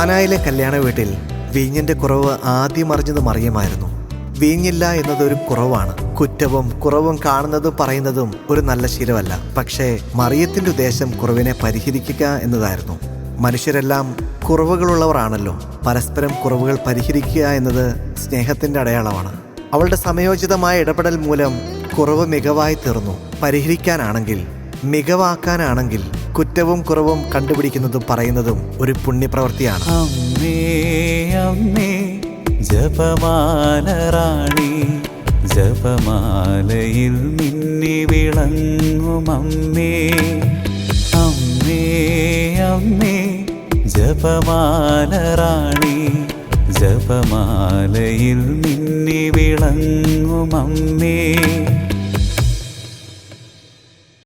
കാനായിലെ കല്യാണ വീട്ടിൽ വീഞ്ഞിന്റെ കുറവ് ആദ്യം അറിഞ്ഞത് മറിയമായിരുന്നു. വീഞ്ഞില്ല എന്നതൊരു കുറവാണ്. കുറ്റവും കുറവും കാണുന്നതും പറയുന്നതും ഒരു നല്ല ശീലമല്ല. പക്ഷേ മറിയത്തിന്റെ ഉദ്ദേശം കുറവിനെ പരിഹരിക്കുക എന്നതായിരുന്നു. മനുഷ്യരെല്ലാം കുറവുകളുള്ളവരാണല്ലോ. പരസ്പരം കുറവുകൾ പരിഹരിക്കുക എന്നത് സ്നേഹത്തിന്റെ അടയാളമാണ്. അവളുടെ സമയോചിതമായ ഇടപെടൽ മൂലം കുറവ് മികവായി തീർന്നു. പരിഹരിക്കാനാണെങ്കിൽ, മികവാക്കാനാണെങ്കിൽ കുറ്റവും കുറവും കണ്ടുപിടിക്കുന്നതും പറയുന്നതും ഒരു പുണ്യപ്രവൃത്തിയാണ്. അമ്മേ അമ്മേ ജപമാല റാണി, ജപമാലയിൽ മിന്നി വിളങ്ങും അമ്മേ. അമ്മേ അമ്മേ ജപമാല റാണി, ജപമാലയിൽ മിന്നി വിളങ്ങും അമ്മേ.